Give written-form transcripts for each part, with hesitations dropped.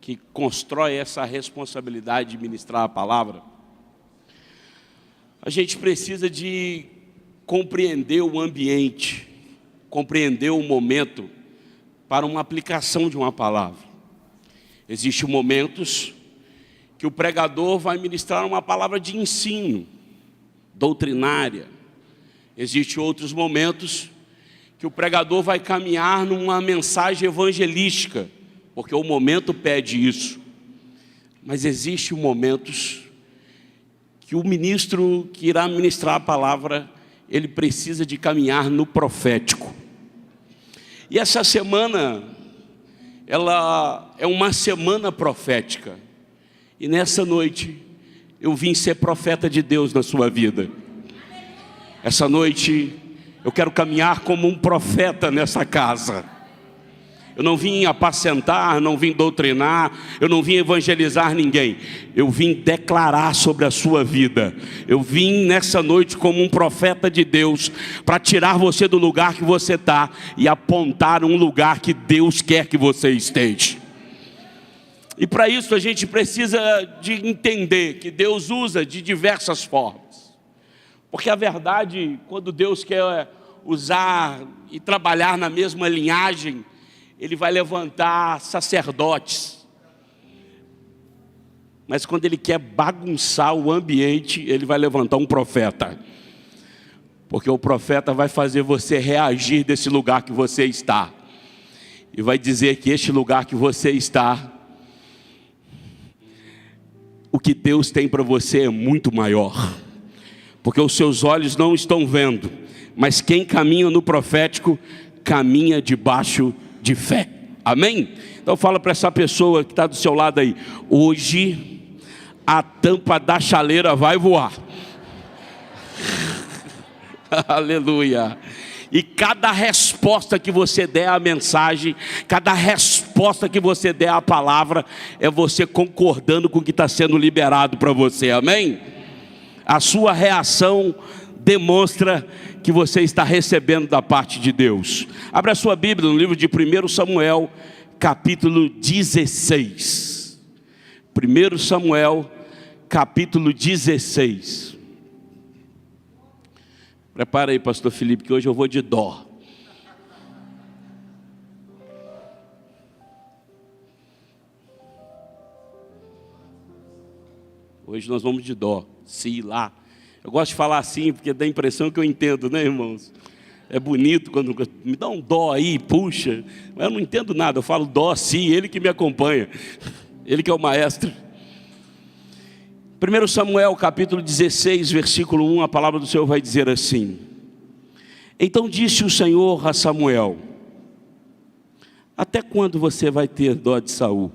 que constrói essa responsabilidade de ministrar a palavra, a gente precisa de compreender o ambiente, compreender o momento para uma aplicação de uma palavra. Existem momentos que o pregador vai ministrar uma palavra de ensino, doutrinária. Existem outros momentos que o pregador vai caminhar numa mensagem evangelística, porque o momento pede isso. Mas existem momentos que o ministro que irá ministrar a palavra, ele precisa de caminhar no profético. E essa semana, ela é uma semana profética. E nessa noite, eu vim ser profeta de Deus na sua vida. Essa noite, eu quero caminhar como um profeta nessa casa. Eu não vim apacentar, não vim doutrinar, eu não vim evangelizar ninguém. Eu vim declarar sobre a sua vida. Eu vim nessa noite como um profeta de Deus para tirar você do lugar que você está e apontar um lugar que Deus quer que você esteja. E para isso a gente precisa de entender que Deus usa de diversas formas. Porque a verdade, quando Deus quer usar e trabalhar na mesma linhagem, Ele vai levantar sacerdotes. Mas quando Ele quer bagunçar o ambiente, Ele vai levantar um profeta. Porque o profeta vai fazer você reagir desse lugar que você está. E vai dizer que este lugar que você está, o que Deus tem para você é muito maior. Porque os seus olhos não estão vendo, mas quem caminha no profético, caminha debaixo de fé. Amém? Então fala para essa pessoa que está do seu lado aí: hoje a tampa da chaleira vai voar. Aleluia. E cada resposta que você der à mensagem, cada resposta que você der à palavra, é você concordando com o que está sendo liberado para você. Amém? A sua reação demonstra que você está recebendo da parte de Deus. Abra a sua Bíblia no livro de 1 Samuel, capítulo 16. 1 Samuel, capítulo 16. Prepara aí, pastor Felipe, que hoje eu vou de dó. Hoje nós vamos de dó, se lá. Eu gosto de falar assim, porque dá a impressão que eu entendo, né, irmãos? É bonito quando me dá um dó aí, puxa. Mas eu não entendo nada, eu falo dó, sim, Ele que me acompanha. Ele que é o maestro. 1 Samuel, capítulo 16, versículo 1, a palavra do Senhor vai dizer assim: então disse o Senhor a Samuel: até quando você vai ter dó de Saul,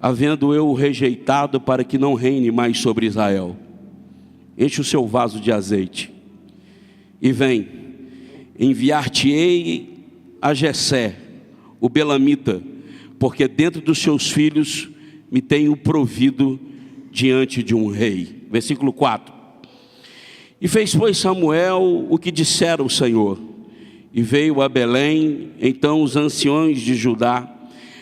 havendo eu o rejeitado para que não reine mais sobre Israel? Enche o seu vaso de azeite e vem, enviar-te-ei a Jessé, o belamita, porque dentro dos seus filhos me tenho provido diante de um rei. Versículo 4. E fez, pois, Samuel o que dissera o Senhor, e veio a Belém. Então os anciões de Judá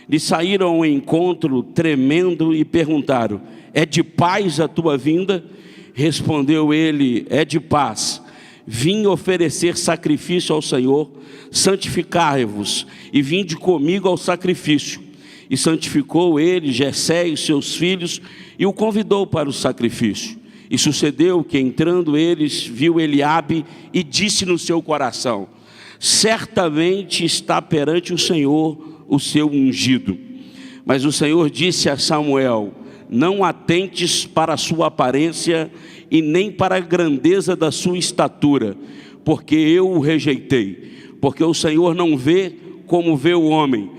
lhe saíram ao encontro tremendo e perguntaram: é de paz a tua vinda? Respondeu ele: é de paz. Vim oferecer sacrifício ao Senhor, santificai-vos e vinde comigo ao sacrifício. E santificou ele Jessé e seus filhos e o convidou para o sacrifício. E sucedeu que, entrando eles, viu Eliabe e disse no seu coração: certamente está perante o Senhor o seu ungido. Mas o Senhor disse a Samuel: não atentes para a sua aparência e nem para a grandeza da sua estatura, porque eu o rejeitei. Porque o Senhor não vê como vê o homem,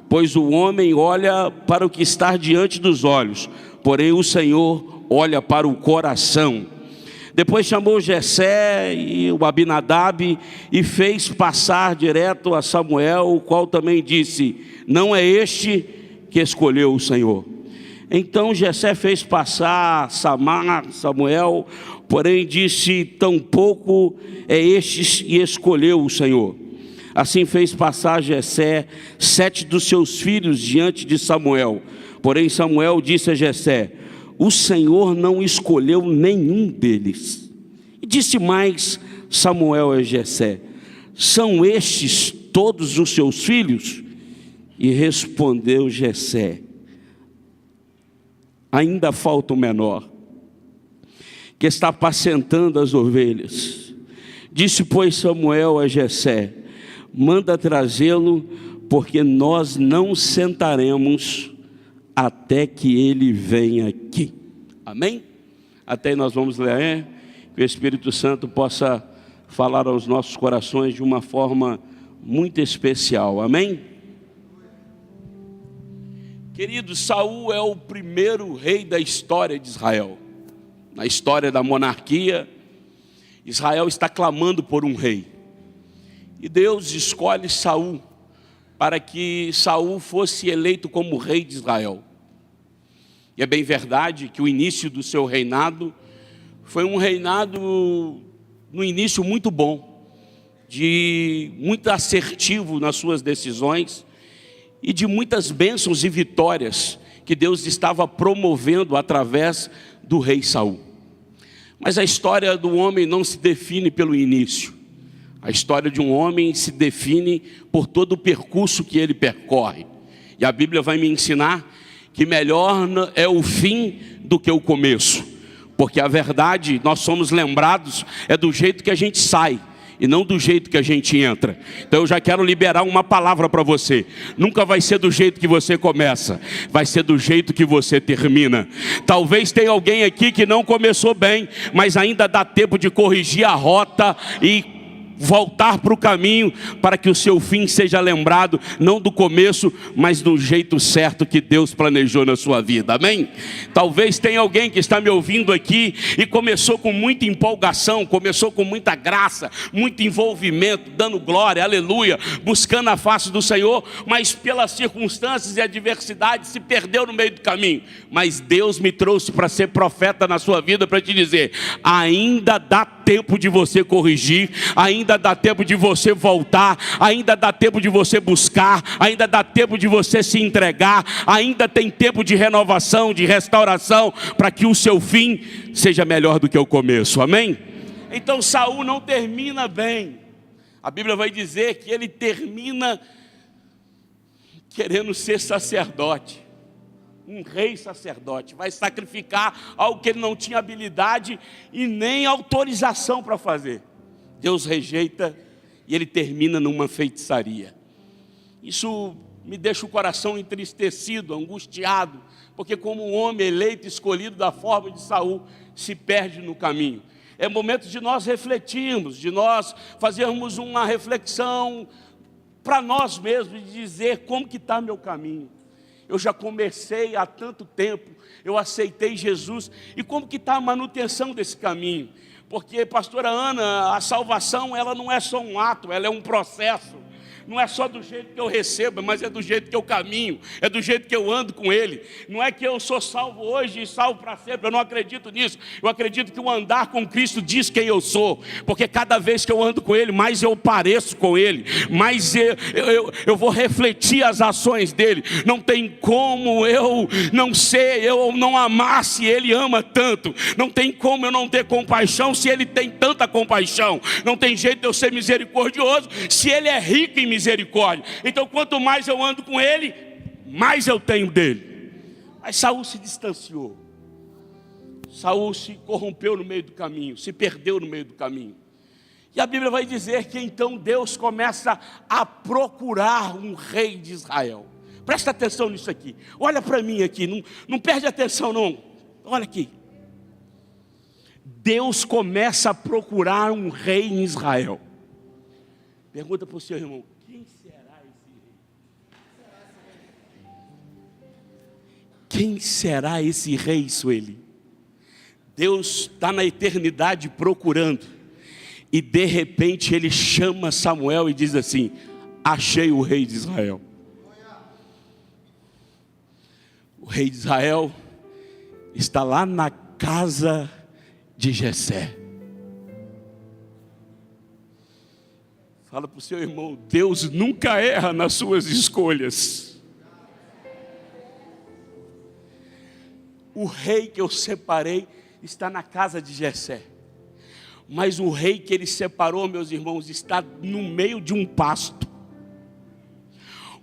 pois o homem olha para o que está diante dos olhos, porém o Senhor olha para o coração. Depois chamou Jessé e o Abinadab e fez passar direto a Samuel, o qual também disse: não é este que escolheu o Senhor. Então Jessé fez passar Samuel, porém disse: tampouco é este e escolheu o Senhor. Assim fez passar Jessé 7 dos seus filhos diante de Samuel. Porém Samuel disse a Jessé: o Senhor não escolheu nenhum deles. E disse mais Samuel a Jessé: são estes todos os seus filhos? E respondeu Jessé: ainda falta o menor, que está apacentando as ovelhas. Disse, pois, Samuel a Jessé: manda trazê-lo, porque nós não sentaremos até que ele venha aqui. Amém? Até aí nós vamos ler, que o Espírito Santo possa falar aos nossos corações de uma forma muito especial. Amém? Queridos, Saul é o primeiro rei da história de Israel. Na história da monarquia, Israel está clamando por um rei. E Deus escolhe Saul para que Saul fosse eleito como rei de Israel. E é bem verdade que o início do seu reinado foi um reinado, no início, muito bom, muito assertivo nas suas decisões e de muitas bênçãos e vitórias que Deus estava promovendo através do rei Saul. Mas a história do homem não se define pelo início. A história de um homem se define por todo o percurso que ele percorre. E a Bíblia vai me ensinar que melhor é o fim do que o começo. Porque a verdade, nós somos lembrados, é do jeito que a gente sai e não do jeito que a gente entra. Então eu já quero liberar uma palavra para você. Nunca vai ser do jeito que você começa, vai ser do jeito que você termina. Talvez tenha alguém aqui que não começou bem, mas ainda dá tempo de corrigir a rota e voltar para o caminho, para que o seu fim seja lembrado, não do começo, mas do jeito certo que Deus planejou na sua vida. Amém? Talvez tenha alguém que está me ouvindo aqui e começou com muita empolgação, começou com muita graça, muito envolvimento, dando glória, aleluia, buscando a face do Senhor, mas pelas circunstâncias e adversidades se perdeu no meio do caminho. Mas Deus me trouxe para ser profeta na sua vida, para te dizer: ainda dá tempo de você corrigir, ainda dá tempo de você voltar, ainda dá tempo de você buscar, ainda dá tempo de você se entregar, ainda tem tempo de renovação, de restauração, para que o seu fim seja melhor do que o começo. Amém? Então Saul não termina bem. A Bíblia vai dizer que ele termina querendo ser sacerdote. Um rei sacerdote, vai sacrificar algo que ele não tinha habilidade e nem autorização para fazer. Deus rejeita e ele termina numa feitiçaria. Isso me deixa o coração entristecido, angustiado, porque como um homem eleito, escolhido da forma de Saul, se perde no caminho. É momento de nós refletirmos, de nós fazermos uma reflexão para nós mesmos, de dizer: como que está meu caminho? Eu já comecei há tanto tempo, eu aceitei Jesus, e como que está a manutenção desse caminho? Porque, pastora Ana, a salvação, ela não é só um ato, ela é um processo. Não é só do jeito que eu recebo, mas é do jeito que eu caminho, é do jeito que eu ando com Ele. Não é que eu sou salvo hoje e salvo para sempre, eu não acredito nisso. Eu acredito que o andar com Cristo diz quem eu sou, porque cada vez que eu ando com Ele, mais eu pareço com Ele, mais eu vou refletir as ações dEle. Não tem como eu não ser, eu não amar se Ele ama tanto. Não tem como eu não ter compaixão se Ele tem tanta compaixão. Não tem jeito de eu ser misericordioso se Ele é rico em misericórdia. Então quanto mais eu ando com Ele, mais eu tenho dele. Mas Saul se distanciou. Saul se corrompeu no meio do caminho, se perdeu no meio do caminho. E a Bíblia vai dizer que então Deus começa a procurar um rei de Israel. Presta atenção nisso aqui. Olha para mim aqui, não perde atenção não. Olha aqui. Deus começa a procurar um rei em Israel. Pergunta para o seu irmão: quem será esse rei? Quem será esse rei, Sueli? Deus está na eternidade procurando. E de repente ele chama Samuel e diz assim: achei o rei de Israel. O rei de Israel está lá na casa de Jessé. Fala para o seu irmão, Deus nunca erra nas suas escolhas. O rei que eu separei está na casa de Jessé. Mas o rei que ele separou, meus irmãos, está no meio de um pasto.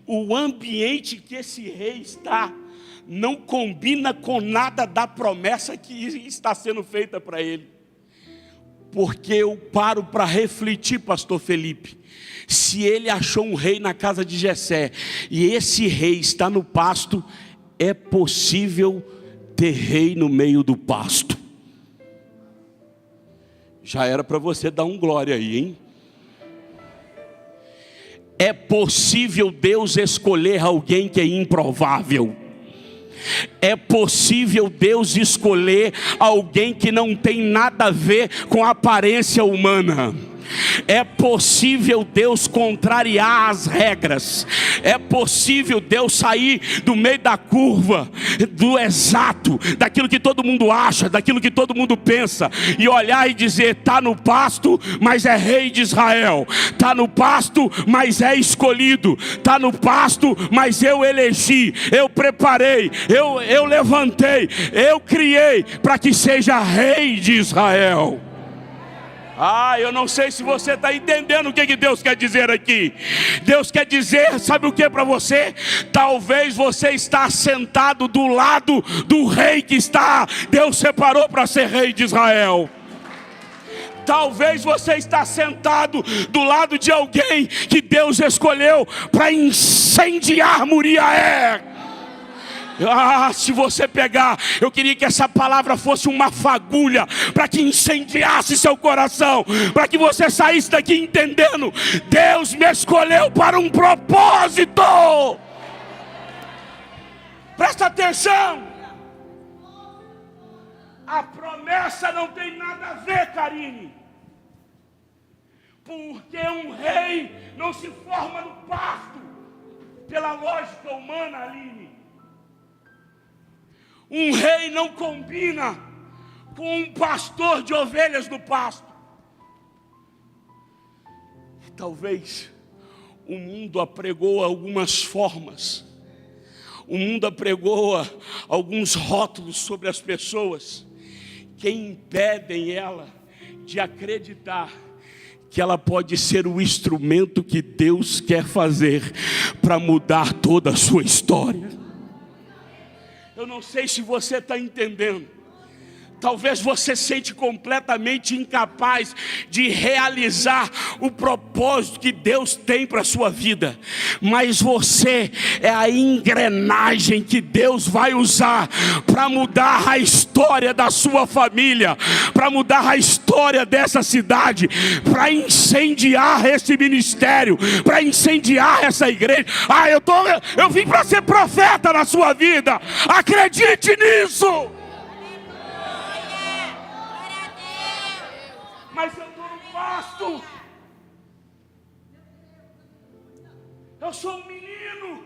O ambiente que esse rei está não combina com nada da promessa que está sendo feita para ele. Porque eu paro para refletir, pastor Felipe, se ele achou um rei na casa de Jessé, e esse rei está no pasto, é possível ter rei no meio do pasto. Já era para você dar um glória aí, hein? É possível Deus escolher alguém que é improvável. É possível Deus escolher alguém que não tem nada a ver com a aparência humana. É possível Deus contrariar as regras. É possível Deus sair do meio da curva, do exato, daquilo que todo mundo acha, daquilo que todo mundo pensa, e olhar e dizer, está no pasto, mas é rei de Israel. Está no pasto, mas é escolhido. Está no pasto, mas eu elegi, eu preparei, eu levantei, eu criei para que seja rei de Israel. Eu não sei se você está entendendo o que Deus quer dizer aqui. Deus quer dizer, sabe o que para você? Talvez você está sentado do lado do rei que Deus separou para ser rei de Israel. Talvez você está sentado do lado de alguém que Deus escolheu para incendiar Moriaé. Se você pegar, eu queria que essa palavra fosse uma fagulha para que incendiasse seu coração, para que você saísse daqui entendendo: Deus me escolheu para um propósito. Presta atenção. A promessa não tem nada a ver, Karine, porque um rei não se forma no pasto pela lógica humana, Aline. Um rei não combina com um pastor de ovelhas no pasto. E talvez o mundo apregou algumas formas, o mundo apregou alguns rótulos sobre as pessoas que impedem ela de acreditar que ela pode ser o instrumento que Deus quer fazer para mudar toda a sua história. Eu não sei se você está entendendo. Talvez você se sente completamente incapaz de realizar o propósito que Deus tem para a sua vida. Mas você é a engrenagem que Deus vai usar para mudar a história da sua família, para mudar a história dessa cidade, para incendiar esse ministério, para incendiar essa igreja. Eu vim para ser profeta na sua vida. Acredite nisso. Mas eu estou no pasto. Eu sou um menino.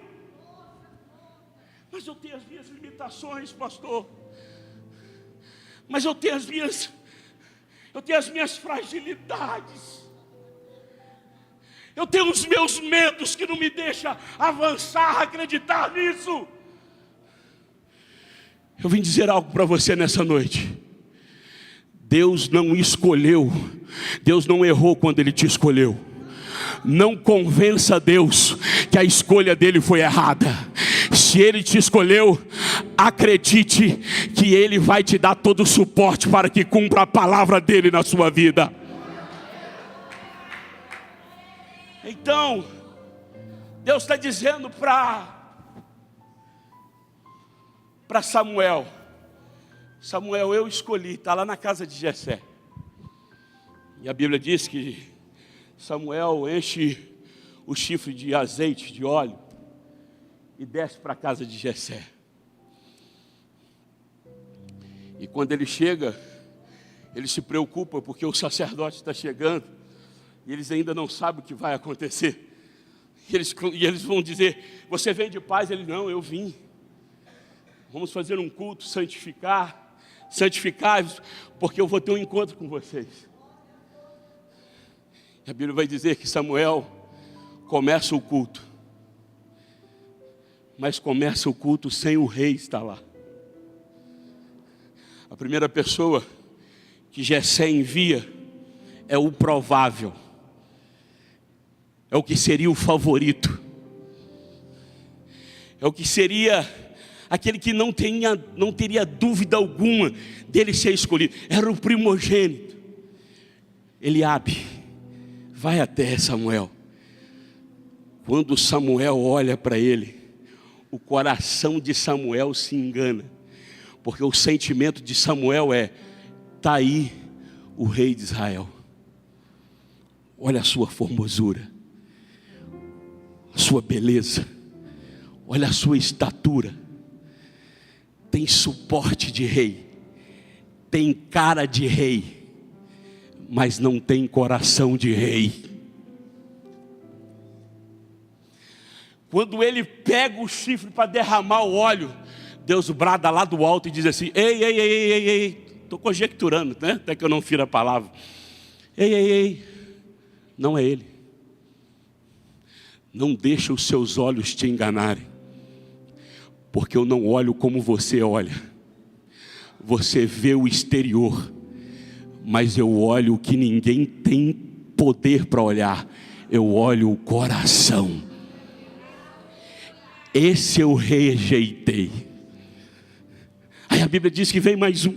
Mas eu tenho as minhas limitações, pastor. Mas eu tenho as minhas fragilidades. Eu tenho os meus medos que não me deixam avançar, acreditar nisso. Eu vim dizer algo para você nessa noite. Deus não escolheu, Deus não errou quando Ele te escolheu. Não convença Deus que a escolha dele foi errada. Se Ele te escolheu, acredite que Ele vai te dar todo o suporte para que cumpra a palavra dele na sua vida. Então, Deus está dizendo para Samuel: Samuel, eu escolhi, está lá na casa de Jessé. E a Bíblia diz que Samuel enche o chifre de azeite, de óleo, e desce para a casa de Jessé. E quando ele chega, ele se preocupa porque o sacerdote está chegando, e eles ainda não sabem o que vai acontecer. E eles vão dizer: você vem de paz? Ele: não, eu vim. Vamos fazer um culto, santificai-vos, porque eu vou ter um encontro com vocês. A Bíblia vai dizer que Samuel começa o culto, mas começa o culto sem o rei estar lá. A primeira pessoa que Jessé envia é o provável, é o que seria o favorito, é o que seria aquele que não teria dúvida alguma dele ser escolhido, era o primogênito. Eliabe vai até Samuel. Quando Samuel olha para ele, o coração de Samuel se engana, porque o sentimento de Samuel é: está aí o rei de Israel. Olha a sua formosura, a sua beleza, olha a sua estatura, tem suporte de rei, tem cara de rei, mas não tem coração de rei. Quando ele pega o chifre para derramar o óleo, Deus brada lá do alto e diz assim: ei, estou conjecturando, né? Até que eu não firo a palavra. Ei, não é ele. Não deixa os seus olhos te enganarem, porque eu não olho como você olha. Você vê o exterior, mas eu olho o que ninguém tem poder para olhar. Eu olho o coração. Esse eu rejeitei. Aí a Bíblia diz que vem mais um.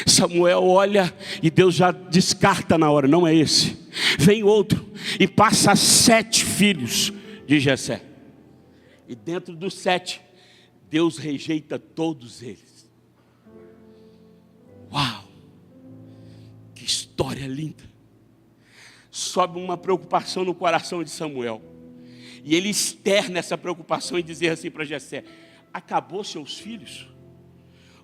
Samuel olha e Deus já descarta na hora: não é esse. Vem outro e passa 7 filhos de Jessé. E dentro dos 7, Deus rejeita todos eles. Uau! Que história linda. Sobe uma preocupação no coração de Samuel. E ele externa essa preocupação e dizer assim para Jessé: acabou seus filhos?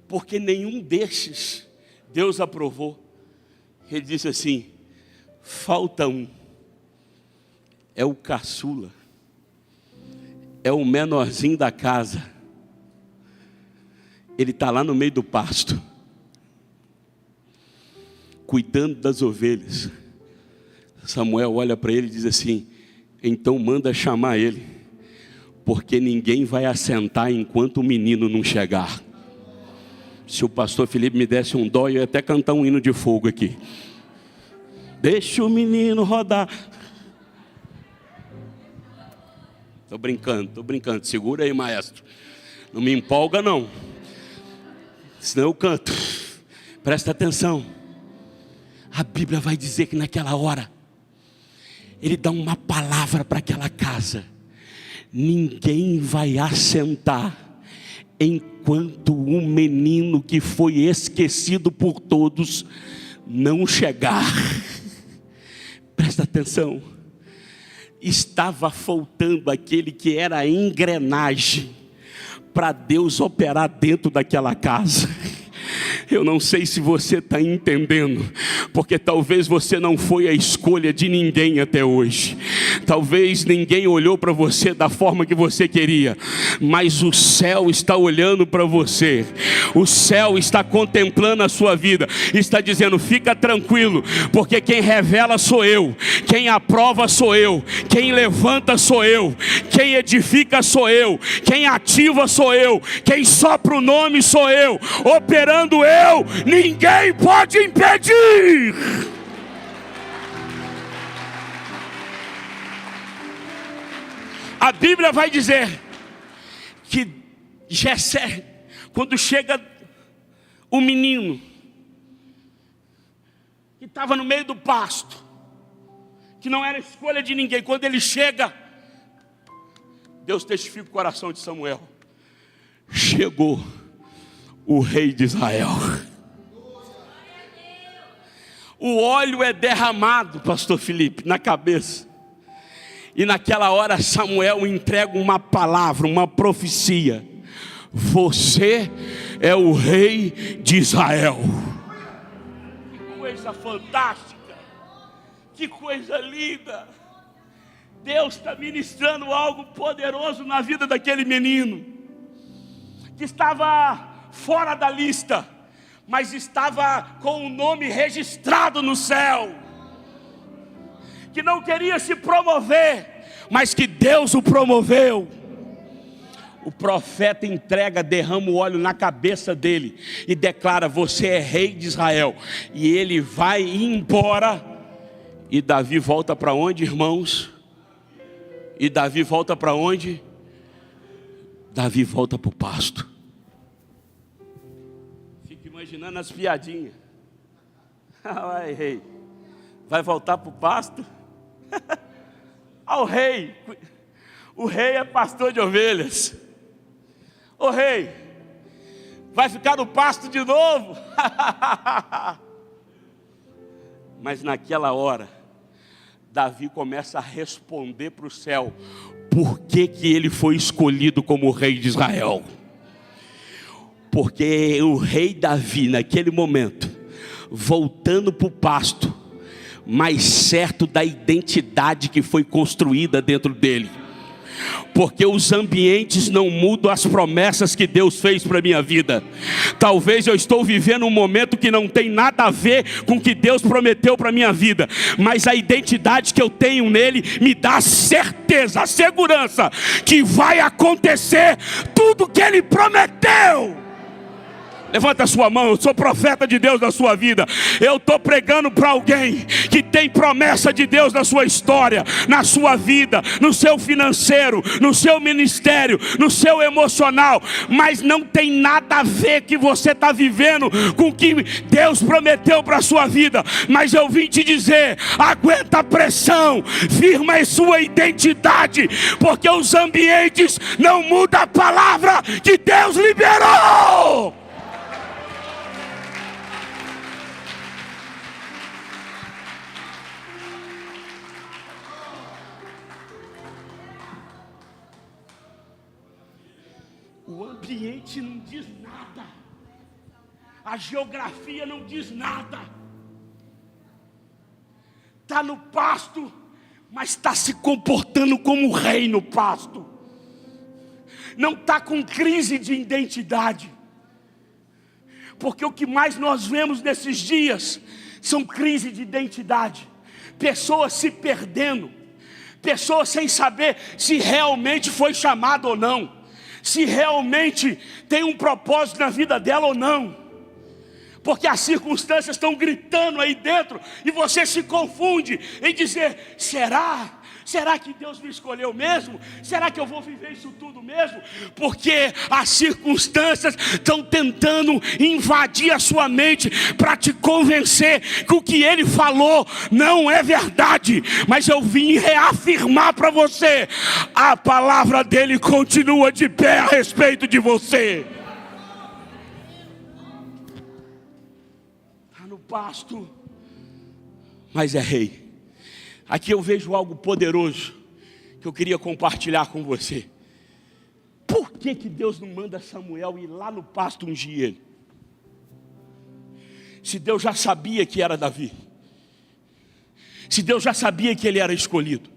Porque nenhum desses Deus aprovou. Ele disse assim: falta um. É o caçula, é o menorzinho da casa. Ele está lá no meio do pasto, cuidando das ovelhas. Samuel olha para ele e diz assim: então manda chamar ele, porque ninguém vai assentar enquanto o menino não chegar. Se o pastor Felipe me desse um dó, eu ia até cantar um hino de fogo aqui. Deixa o menino rodar. Estou brincando. Segura aí, maestro. Não me empolga não, senão eu canto. Presta atenção. A Bíblia vai dizer que naquela hora ele dá uma palavra para aquela casa: ninguém vai assentar enquanto o menino que foi esquecido por todos não chegar. Presta atenção. Estava faltando aquele que era a engrenagem para Deus operar dentro daquela casa. Eu não sei se você está entendendo, porque talvez você não foi a escolha de ninguém até hoje. Talvez ninguém olhou para você da forma que você queria, mas o céu está olhando para você. O céu está contemplando a sua vida, está dizendo: fica tranquilo, porque quem revela sou eu, quem aprova sou eu, quem levanta sou eu, quem edifica sou eu, quem ativa sou eu, quem sopra o nome sou eu, operando eu, ninguém pode impedir. A Bíblia vai dizer que Jessé, quando chega o menino que estava no meio do pasto, que não era escolha de ninguém, quando ele chega, Deus testifica o coração de Samuel: chegou o rei de Israel. O óleo é derramado, pastor Felipe, na cabeça. E naquela hora Samuel entrega uma palavra, uma profecia: você é o rei de Israel. Que coisa fantástica, que coisa linda. Deus está ministrando algo poderoso na vida daquele menino, que estava fora da lista, mas estava com o nome registrado no céu. que não queria se promover, mas que Deus o promoveu. O profeta entrega, derrama o óleo na cabeça dele e declara: você é rei de Israel. E ele vai embora. E Davi volta para onde, irmãos? E Davi volta para onde? Davi volta para o pasto. Fica imaginando as piadinhas. Vai, rei. Vai voltar para o pasto? Ao rei. O rei é pastor de ovelhas. Ô rei, vai ficar no pasto de novo? Mas naquela hora, Davi começa a responder para o céu por que ele foi escolhido como rei de Israel. Porque o rei Davi, naquele momento, voltando para o pasto, mais certo da identidade que foi construída dentro dele. Porque os ambientes não mudam as promessas que Deus fez para a minha vida. Talvez eu estou vivendo um momento que não tem nada a ver com o que Deus prometeu para a minha vida, mas a identidade que eu tenho nele me dá a certeza, a segurança que vai acontecer tudo que ele prometeu. Levanta a sua mão, eu sou profeta de Deus na sua vida. Eu estou pregando para alguém que tem promessa de Deus na sua história, na sua vida, no seu financeiro, no seu ministério, no seu emocional. Mas não tem nada a ver que você está vivendo com o que Deus prometeu para a sua vida. Mas eu vim te dizer, aguenta a pressão, firma a sua identidade, porque os ambientes não mudam a palavra que Deus liberou. O ambiente não diz nada, a geografia não diz nada. Está no pasto, mas está se comportando como rei no pasto. Não está com crise de identidade. Porque o que mais nós vemos nesses dias são crises de identidade. Pessoas se perdendo, pessoas sem saber se realmente foi chamado ou não, se realmente tem um propósito na vida dela ou não. Porque as circunstâncias estão gritando aí dentro e você se confunde em dizer: será? Será que Deus me escolheu mesmo? Será que eu vou viver isso tudo mesmo? Porque as circunstâncias estão tentando invadir a sua mente para te convencer que o que Ele falou não é verdade. Mas eu vim reafirmar para você: a palavra dEle continua de pé a respeito de você. Está no pasto, mas é rei. Aqui eu vejo algo poderoso que eu queria compartilhar com você. Por que Deus não manda Samuel ir lá no pasto ungir ele? Se Deus já sabia que era Davi, se Deus já sabia que ele era escolhido,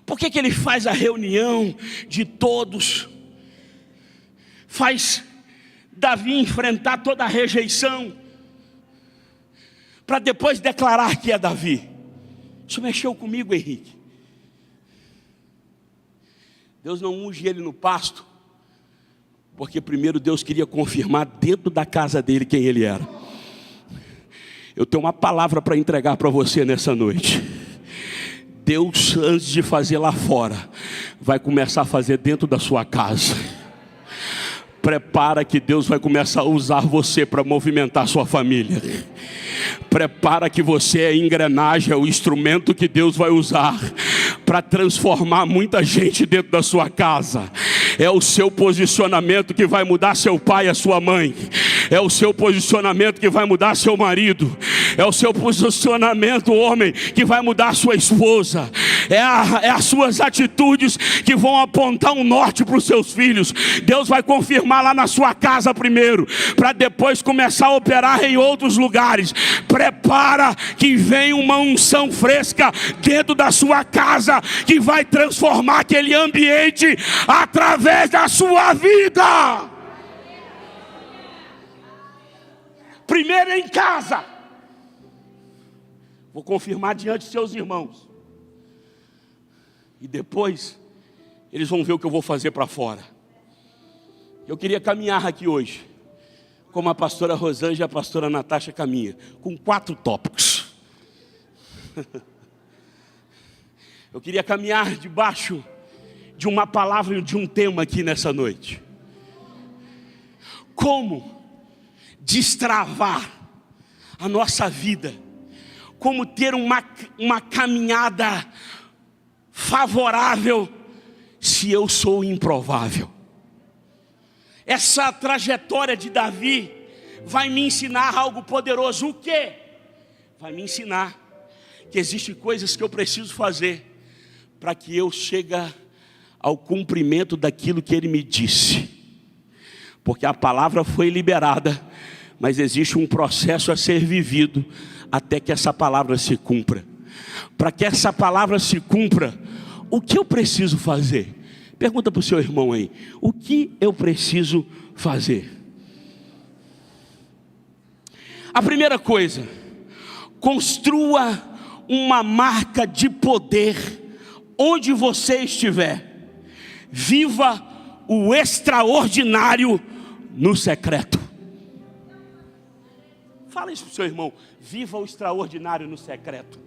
por que ele faz a reunião de todos, faz Davi enfrentar toda a rejeição, para depois declarar que é Davi? Isso mexeu comigo, Henrique. Deus não unge ele no pasto, porque primeiro Deus queria confirmar dentro da casa dele quem ele era. Eu tenho uma palavra para entregar para você nessa noite. Deus, antes de fazer lá fora, vai começar a fazer dentro da sua casa. Prepara que Deus vai começar a usar você para movimentar sua família. Prepara que você é a engrenagem, é o instrumento que Deus vai usar para transformar muita gente dentro da sua casa. É o seu posicionamento que vai mudar seu pai e a sua mãe. É o seu posicionamento que vai mudar seu marido. É o seu posicionamento, homem, que vai mudar sua esposa. É as suas atitudes que vão apontar um norte para os seus filhos. Deus vai confirmar lá na sua casa primeiro, para depois começar a operar em outros lugares. Prepara que vem uma unção fresca dentro da sua casa, que vai transformar aquele ambiente através da sua vida. Primeiro em casa, Vou confirmar diante de seus irmãos. E depois, eles vão ver o que eu vou fazer para fora. Eu queria caminhar aqui hoje, como a pastora Rosângela e a pastora Natasha caminham, com 4 tópicos. Eu queria caminhar debaixo de uma palavra e de um tema aqui nessa noite. Como destravar a nossa vida, como ter uma caminhada favorável se eu sou improvável. Essa trajetória de Davi vai me ensinar algo poderoso. O quê? Vai me ensinar que existem coisas que eu preciso fazer para que eu chegue ao cumprimento daquilo que ele me disse. Porque a palavra foi liberada, mas existe um processo a ser vivido até que essa palavra se cumpra. Para que essa palavra se cumpra, o que eu preciso fazer? Pergunta para o seu irmão aí, o que eu preciso fazer? A primeira coisa, construa uma marca de poder onde você estiver. Viva o extraordinário no secreto. Fala isso para o seu irmão, viva o extraordinário no secreto.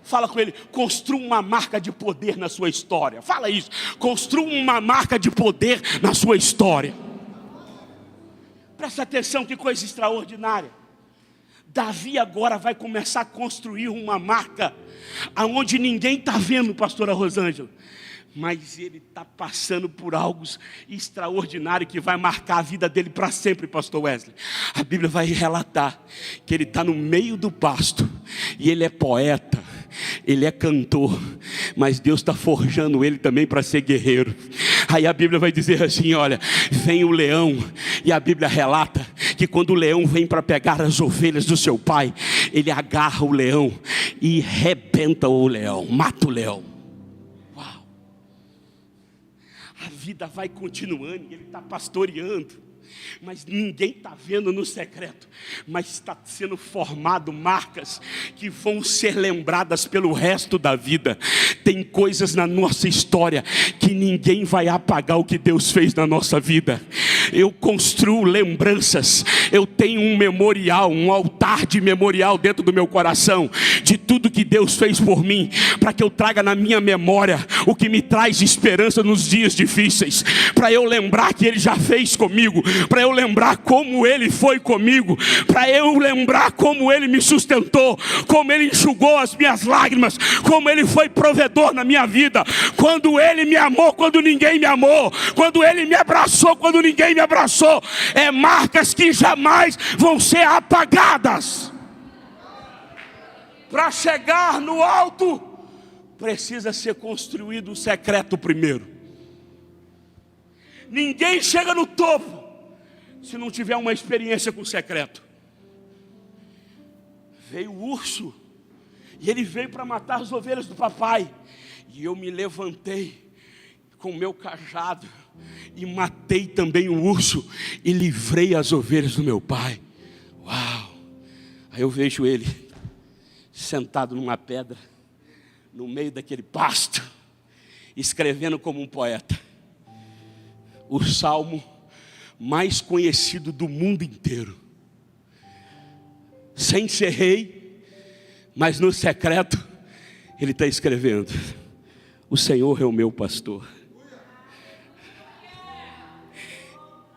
Fala com ele, construa uma marca de poder na sua história. Fala isso, construa uma marca de poder na sua história. Presta atenção, que coisa extraordinária. Davi agora vai começar a construir uma marca aonde ninguém está vendo, pastora Rosângela. Mas ele está passando por algo extraordinário que vai marcar a vida dele para sempre, pastor Wesley. A Bíblia vai relatar que ele está no meio do pasto e ele é poeta, ele é cantor, mas Deus está forjando ele também para ser guerreiro. Aí a Bíblia vai dizer assim, olha, vem o leão, e a Bíblia relata que quando o leão vem para pegar as ovelhas do seu pai, ele agarra o leão e rebenta o leão, mata o leão. A vida vai continuando, ele está pastoreando, mas ninguém está vendo no secreto, mas está sendo formado marcas que vão ser lembradas pelo resto da vida. Tem coisas na nossa história que ninguém vai apagar o que Deus fez na nossa vida. Eu construo lembranças, eu tenho um memorial, um altar de memorial dentro do meu coração, de tudo que Deus fez por mim, para que eu traga na minha memória o que me traz esperança nos dias difíceis, para eu lembrar que Ele já fez comigo, para eu lembrar como Ele foi comigo, para eu lembrar como Ele me sustentou, como Ele enxugou as minhas lágrimas, como Ele foi provedor na minha vida, quando Ele me amou, quando ninguém me amou, quando Ele me abraçou, quando ninguém me abraçou. É marcas que jamais vão ser apagadas. Para chegar no alto, precisa ser construído o secreto primeiro. Ninguém chega no topo se não tiver uma experiência com o secreto. Veio o urso, e ele veio para matar as ovelhas do papai, e eu me levantei com o meu cajado, e matei também o urso, e livrei as ovelhas do meu pai. Uau! Aí eu vejo ele, sentado numa pedra, no meio daquele pasto, escrevendo como um poeta, o salmo mais conhecido do mundo inteiro, sem ser rei, mas no secreto, ele está escrevendo, o Senhor é o meu pastor,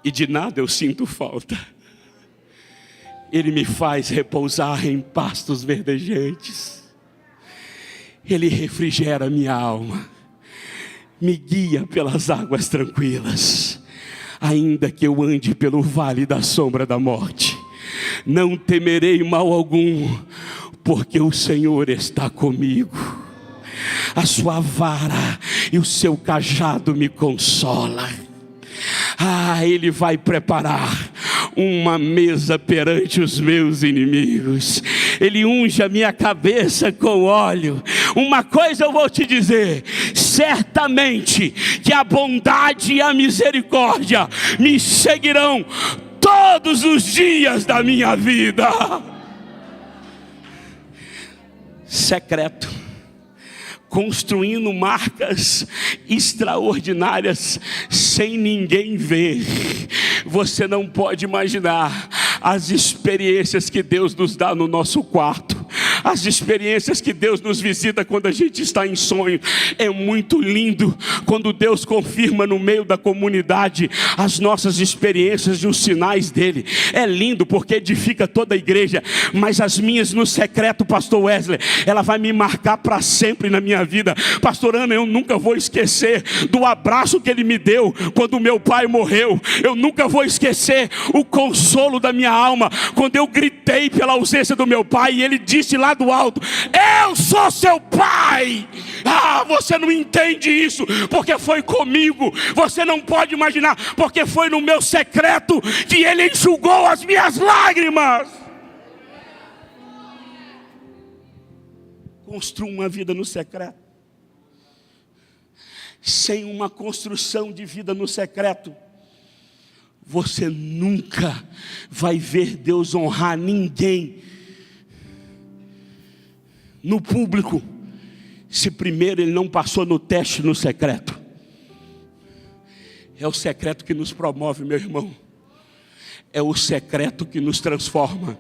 e de nada eu sinto falta. Ele me faz repousar em pastos verdejantes. Ele refrigera minha alma, me guia pelas águas tranquilas. Ainda que eu ande pelo vale da sombra da morte, não temerei mal algum, porque o Senhor está comigo. A sua vara e o seu cajado me consola. Ele vai preparar uma mesa perante os meus inimigos. Ele unge a minha cabeça com óleo. Uma coisa eu vou te dizer, certamente que a bondade e a misericórdia me seguirão todos os dias da minha vida. secreto, construindo marcas extraordinárias sem ninguém ver. Você não pode imaginar as experiências que Deus nos dá no nosso quarto, as experiências que Deus nos visita quando a gente está em sonho. É muito lindo quando Deus confirma no meio da comunidade as nossas experiências e os sinais dele. É lindo porque edifica toda a igreja, mas as minhas no secreto, pastor Wesley, ela vai me marcar para sempre na minha vida. Pastor Ana, eu nunca vou esquecer do abraço que ele me deu quando meu pai morreu. Eu nunca vou esquecer o consolo da minha alma quando eu gritei pela ausência do meu pai e ele disse lá do alto: eu sou seu pai. Você não entende isso porque foi comigo. Você não pode imaginar porque foi no meu secreto que ele enxugou as minhas lágrimas. Construa uma vida no secreto. Sem uma construção de vida no secreto, você nunca vai ver Deus honrar ninguém no público, se primeiro ele não passou no teste no secreto. É o secreto que nos promove, meu irmão. É o secreto que nos transforma.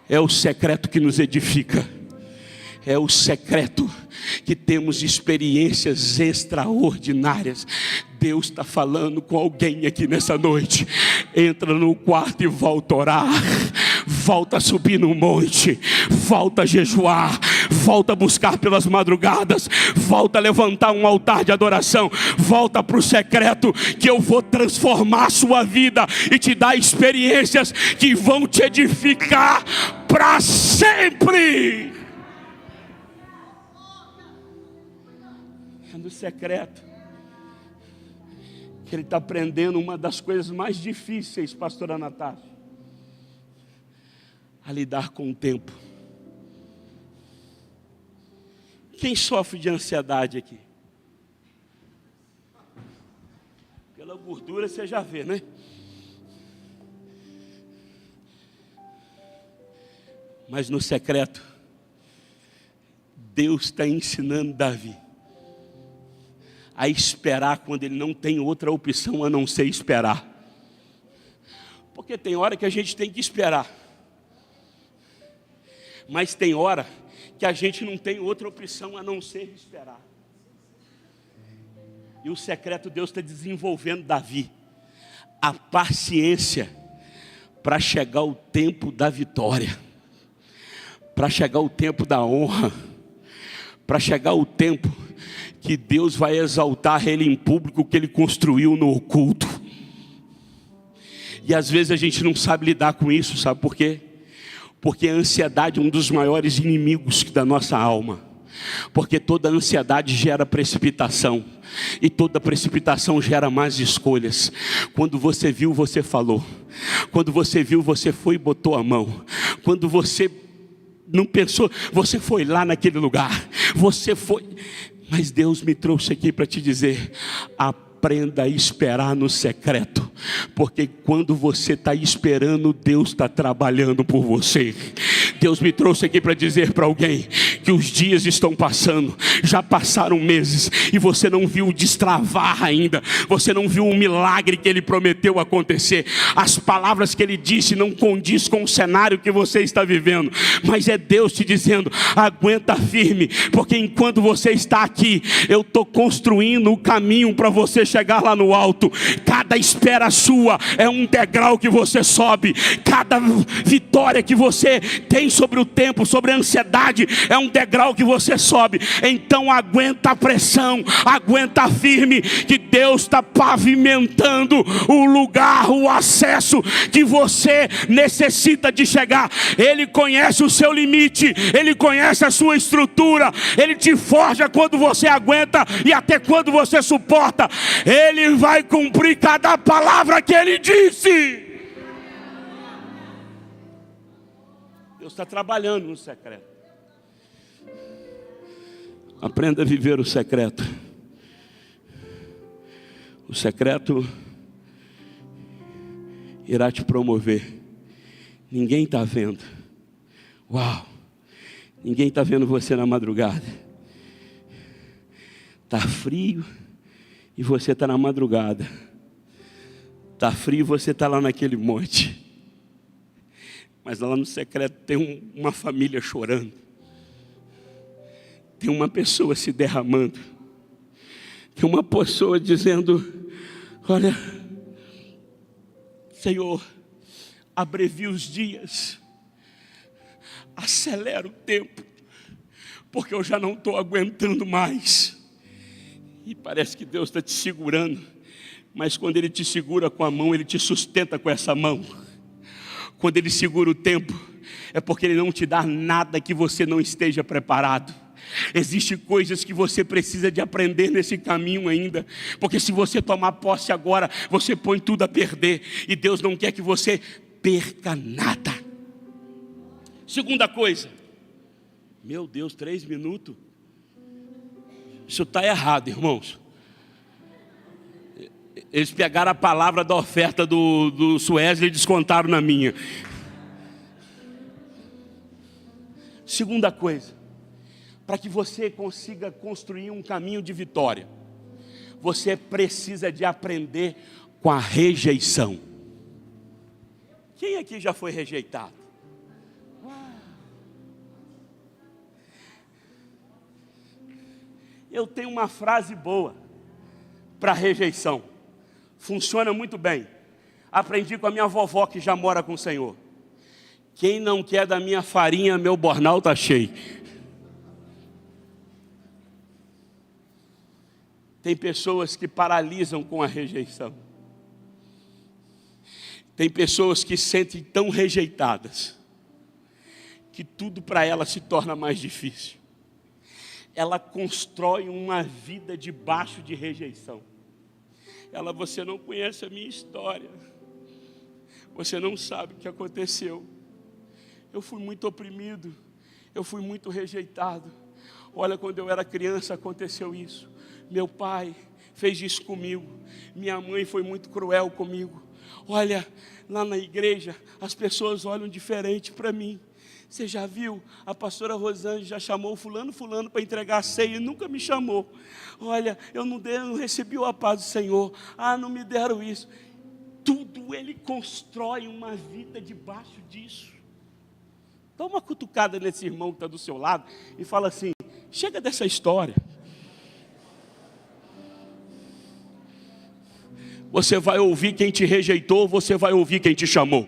É o secreto que nos edifica. É o secreto que temos experiências extraordinárias. Deus está falando com alguém aqui nessa noite. Entra no quarto e volta a orar. Volta a subir no monte. Volta a jejuar. Volta a buscar pelas madrugadas. Volta a levantar um altar de adoração. Volta para o secreto, que eu vou transformar a sua vida e te dar experiências que vão te edificar para sempre. No secreto que ele está aprendendo uma das coisas mais difíceis, pastora Natasha, a lidar com o tempo. Quem sofre de ansiedade aqui? Pela gordura você já vê, né? Mas no secreto, Deus está ensinando Davi a esperar quando ele não tem outra opção a não ser esperar. Porque tem hora que a gente tem que esperar, mas tem hora que a gente não tem outra opção a não ser esperar. E o secreto, Deus está desenvolvendo Davi a paciência para chegar o tempo da vitória, para chegar o tempo da honra, para chegar o tempo que Deus vai exaltar ele em público, que ele construiu no oculto. E às vezes a gente não sabe lidar com isso, sabe por quê? Porque a ansiedade é um dos maiores inimigos da nossa alma. Porque toda ansiedade gera precipitação, e toda precipitação gera más escolhas. Quando você viu, você falou. Quando você viu, você foi e botou a mão. Quando você não pensou, você foi lá naquele lugar. Você foi... Mas Deus me trouxe aqui para te dizer: aprenda a esperar no secreto, porque quando você está esperando, Deus está trabalhando por você. Deus me trouxe aqui para dizer para alguém que os dias estão passando, já passaram meses, e você não viu destravar ainda, você não viu o milagre que Ele prometeu acontecer. As palavras que Ele disse não condiz com o cenário que você está vivendo, mas é Deus te dizendo: aguenta firme, porque enquanto você está aqui, eu estou construindo o caminho para você chegar lá no alto. Cada espera sua é um degrau que você sobe, cada vitória que você tem sobre o tempo, sobre a ansiedade, é um degrau que você sobe. Então aguenta a pressão, aguenta firme, que Deus está pavimentando o lugar, o acesso que você necessita de chegar. Ele conhece o seu limite, Ele conhece a sua estrutura, Ele te forja quando você aguenta e até quando você suporta. Ele vai cumprir cada palavra que Ele disse. Deus está trabalhando no secreto. Aprenda a viver o secreto. O secreto irá te promover. Ninguém está vendo. Uau! Ninguém está vendo você na madrugada. Está frio e você está na madrugada. Está frio e você está lá naquele monte. Mas lá no secreto tem uma família chorando. Tem uma pessoa se derramando. Tem uma pessoa dizendo: olha, Senhor, abrevia os dias, acelera o tempo, porque eu já não estou aguentando mais. E parece que Deus está te segurando, mas quando Ele te segura com a mão, Ele te sustenta com essa mão. Quando Ele segura o tempo, é porque Ele não te dá nada que você não esteja preparado. Existem coisas que você precisa de aprender nesse caminho ainda, porque se você tomar posse agora, você põe tudo a perder, e Deus não quer que você perca nada. Segunda coisa, meu Deus, 3 minutos, isso está errado, irmãos. Eles pegaram a palavra da oferta do Suézer e descontaram na minha. Segunda coisa, para que você consiga construir um caminho de vitória, você precisa de aprender com a rejeição. Quem aqui já foi rejeitado? Eu tenho uma frase boa para rejeição. Funciona muito bem. Aprendi com a minha vovó que já mora com o Senhor. Quem não quer da minha farinha, meu bornal está cheio. Tem pessoas que paralisam com a rejeição. Tem pessoas que se sentem tão rejeitadas que tudo para elas se torna mais difícil. Ela constrói uma vida debaixo de rejeição. Você não conhece a minha história. Você não sabe o que aconteceu. Eu fui muito oprimido. Eu fui muito rejeitado. Olha, quando eu era criança aconteceu isso. Meu pai fez isso comigo. Minha mãe foi muito cruel comigo. Olha, lá na igreja as pessoas olham diferente para mim. Você já viu? A pastora Rosângela já chamou fulano para entregar a ceia e nunca me chamou. Olha, eu não recebi a paz do Senhor. Não me deram isso. Tudo ele constrói uma vida debaixo disso. Dá uma cutucada nesse irmão que está do seu lado e fala assim: chega dessa história. Você vai ouvir quem te rejeitou, você vai ouvir quem te chamou.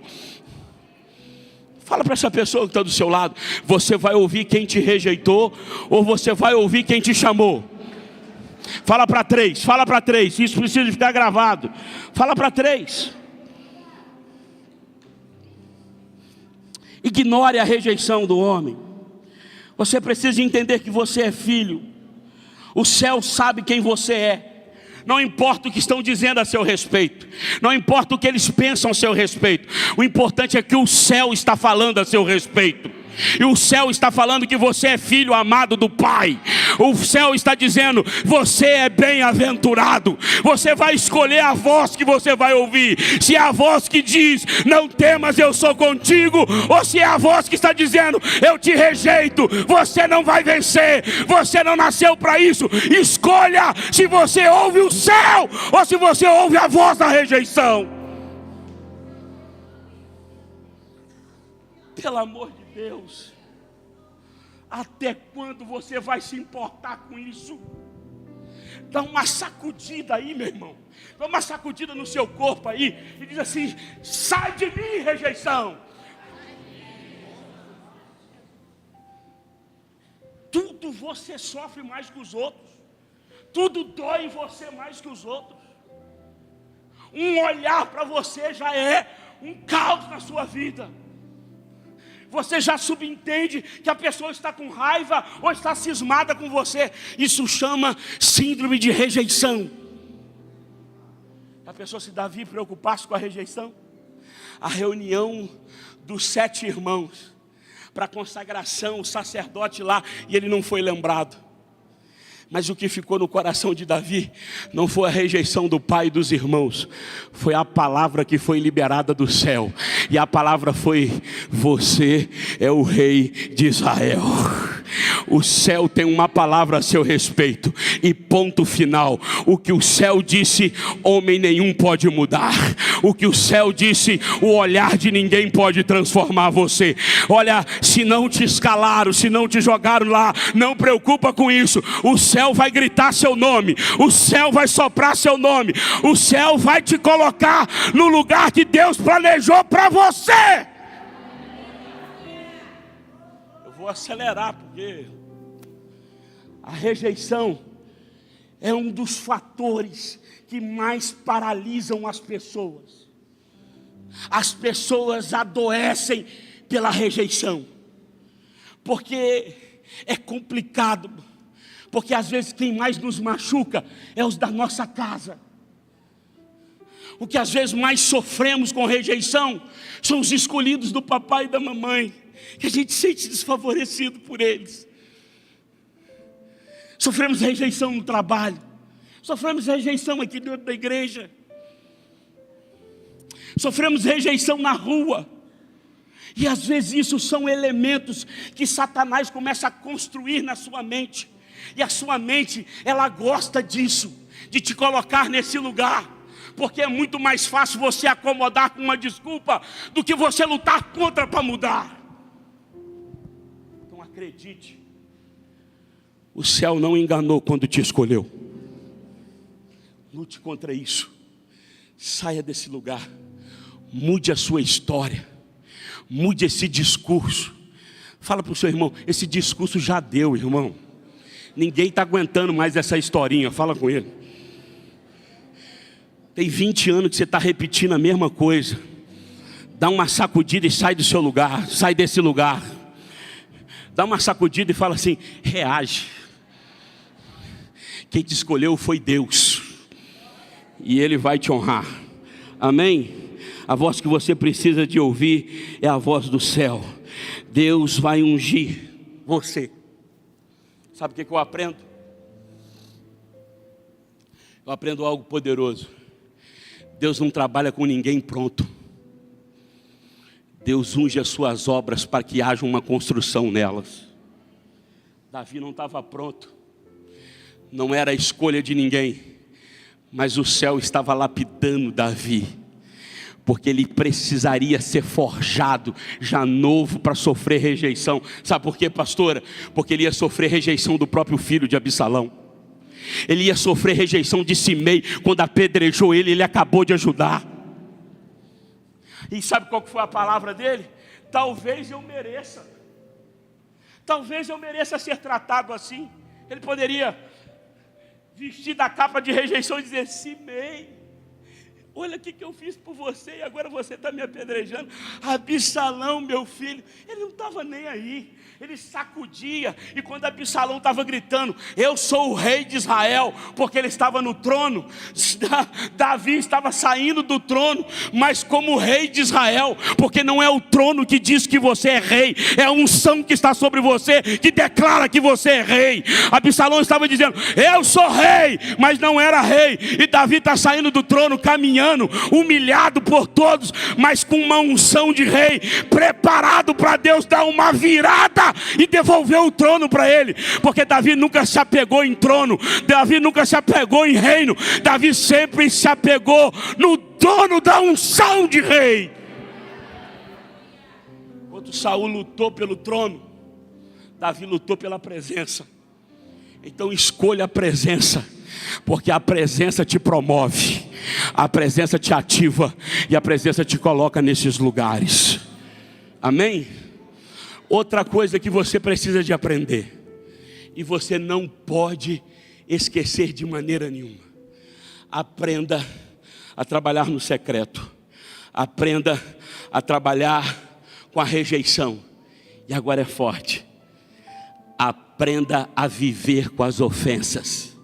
Fala para essa pessoa que está do seu lado: você vai ouvir quem te rejeitou ou você vai ouvir quem te chamou? Fala para 3, isso precisa ficar gravado. Fala para 3. Ignore a rejeição do homem. Você precisa entender que você é filho. O céu sabe quem você é. Não importa o que estão dizendo a seu respeito. Não importa o que eles pensam a seu respeito. O importante é que o céu está falando a seu respeito. E o céu está falando que você é filho amado do Pai. O céu está dizendo: você é bem-aventurado. Você vai escolher a voz que você vai ouvir. Se é a voz que diz: não temas, eu sou contigo. Ou se é a voz que está dizendo: eu te rejeito, você não vai vencer, você não nasceu para isso. Escolha se você ouve o céu ou se você ouve a voz da rejeição. Pelo amor de Deus, até quando você vai se importar com isso? Dá uma sacudida aí, meu irmão. Dá uma sacudida no seu corpo aí e diz assim: sai de mim, rejeição. Tudo você sofre mais que os outros. Tudo dói em você mais que os outros. Um olhar para você já é um caos na sua vida. Você já subentende que a pessoa está com raiva ou está cismada com você. Isso chama síndrome de rejeição. A pessoa, se Davi preocupasse com a rejeição, a reunião dos 7 irmãos para a consagração, o sacerdote lá, e ele não foi lembrado. Mas o que ficou no coração de Davi não foi a rejeição do pai e dos irmãos, foi a palavra que foi liberada do céu. E a palavra foi: você é o rei de Israel. O céu tem uma palavra a seu respeito, e ponto final. O que o céu disse, homem nenhum pode mudar. O que o céu disse, o olhar de ninguém pode transformar você. Olha, se não te escalaram, se não te jogaram lá, não preocupa com isso. O céu vai gritar seu nome, o céu vai soprar seu nome, o céu vai te colocar no lugar que Deus planejou para você. Eu vou acelerar porque a rejeição é um dos fatores que mais paralisam as pessoas. As pessoas adoecem pela rejeição, porque é complicado, porque às vezes quem mais nos machuca é os da nossa casa. O que às vezes mais sofremos com rejeição são os escolhidos do papai e da mamãe, que a gente sente desfavorecido por eles. Sofremos rejeição no trabalho, sofremos rejeição aqui dentro da igreja, sofremos rejeição na rua. E às vezes isso são elementos que Satanás começa a construir na sua mente. E a sua mente, ela gosta disso, de te colocar nesse lugar. Porque é muito mais fácil você acomodar com uma desculpa do que você lutar contra para mudar. Então acredite, o céu não enganou quando te escolheu. Lute contra isso. Saia desse lugar. Mude a sua história. Mude esse discurso. Fala para o seu irmão, esse discurso já deu, irmão. Ninguém está aguentando mais essa historinha. Fala com ele. Tem 20 anos que você está repetindo a mesma coisa. Dá uma sacudida e sai do seu lugar. Sai desse lugar. Dá uma sacudida e fala assim, reage. Quem te escolheu foi Deus. E Ele vai te honrar. Amém? A voz que você precisa de ouvir é a voz do céu. Deus vai ungir você. Sabe o que eu aprendo? Eu aprendo algo poderoso. Deus não trabalha com ninguém pronto. Deus unge as suas obras para que haja uma construção nelas. Davi não estava pronto. Não era a escolha de ninguém. Mas o céu estava lapidando Davi. Porque ele precisaria ser forjado já novo para sofrer rejeição. Sabe por quê, pastora? Porque ele ia sofrer rejeição do próprio filho de Absalão. Ele ia sofrer rejeição de Simei. Quando apedrejou ele acabou de ajudar. E sabe qual que foi a palavra dele? Talvez eu mereça. Talvez eu mereça ser tratado assim. Ele poderia vestir da capa de rejeição e dizer, Simei, olha o que eu fiz por você e agora você está me apedrejando. Absalão, meu filho, ele não estava nem aí. Ele sacudia. E quando Absalão estava gritando, eu sou o rei de Israel, porque ele estava no trono. Davi estava saindo do trono, mas como rei de Israel, porque não é o trono que diz que você é rei, é a unção que está sobre você, que declara que você é rei. Absalão estava dizendo, eu sou rei, mas não era rei. E Davi está saindo do trono, caminhando, humilhado por todos, mas com uma unção de rei, preparado para Deus dar uma virada e devolver o trono para ele. Porque Davi nunca se apegou em trono, Davi nunca se apegou em reino, Davi sempre se apegou no dono da unção de rei. Enquanto Saul lutou pelo trono, Davi lutou pela presença. Então escolha a presença, porque a presença te promove, a presença te ativa e a presença te coloca nesses lugares. Amém? Outra coisa que você precisa de aprender, e você não pode esquecer de maneira nenhuma: aprenda a trabalhar no secreto, aprenda a trabalhar com a rejeição, e agora é forte, aprenda a viver com as ofensas.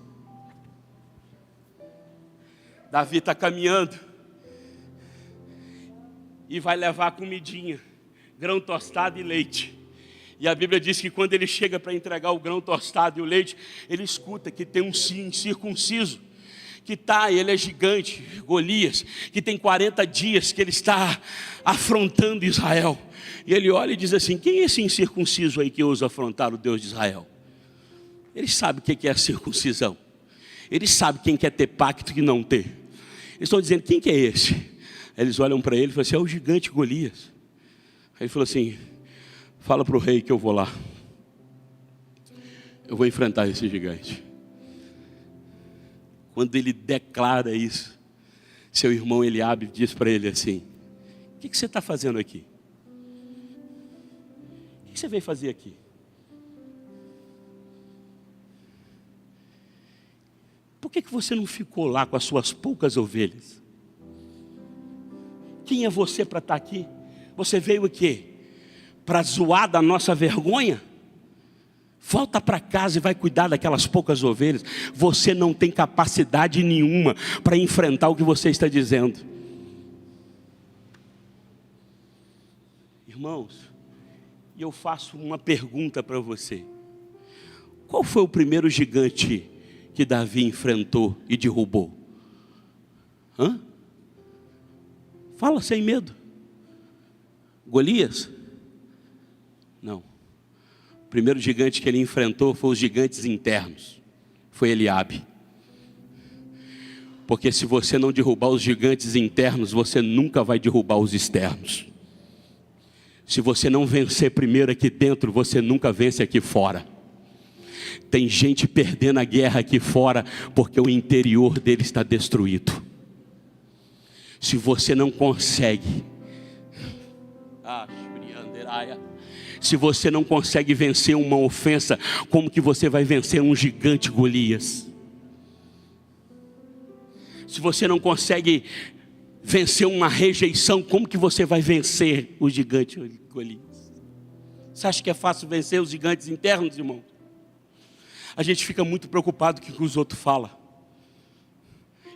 Davi está caminhando e vai levar a comidinha, grão tostado e leite. E a Bíblia diz que quando ele chega para entregar o grão tostado e o leite, ele escuta que tem um incircunciso, que ele é gigante, Golias, que tem 40 dias que ele está afrontando Israel. E ele olha e diz assim, quem é esse incircunciso aí que ousa afrontar o Deus de Israel? Eles sabem o que é a circuncisão. Eles sabem quem quer ter pacto e não ter. Eles estão dizendo, quem que é esse? Aí eles olham para ele e falam assim, é o gigante Golias. Aí ele falou assim, fala para o rei que eu vou lá. Eu vou enfrentar esse gigante. Quando ele declara isso, seu irmão Eliabe diz para ele assim, o que você está fazendo aqui? O que você veio fazer aqui? Por que você não ficou lá com as suas poucas ovelhas? Quem é você para estar aqui? Você veio aqui para zoar da nossa vergonha? Volta para casa e vai cuidar daquelas poucas ovelhas. Você não tem capacidade nenhuma para enfrentar o que você está dizendo. Irmãos, e eu faço uma pergunta para você. Qual foi o primeiro gigante que Davi enfrentou e derrubou? Fala sem medo. Golias? Não. O primeiro gigante que ele enfrentou foi os gigantes internos. Foi Eliabe. Porque se você não derrubar os gigantes internos, você nunca vai derrubar os externos. Se você não vencer primeiro aqui dentro, você nunca vence aqui fora. Tem gente perdendo a guerra aqui fora, porque o interior dele está destruído. Se você não consegue, se você não consegue vencer uma ofensa, como que você vai vencer um gigante Golias? Se você não consegue vencer uma rejeição, como que você vai vencer o gigante Golias? Você acha que é fácil vencer os gigantes internos, irmão? A gente fica muito preocupado com o que os outros falam.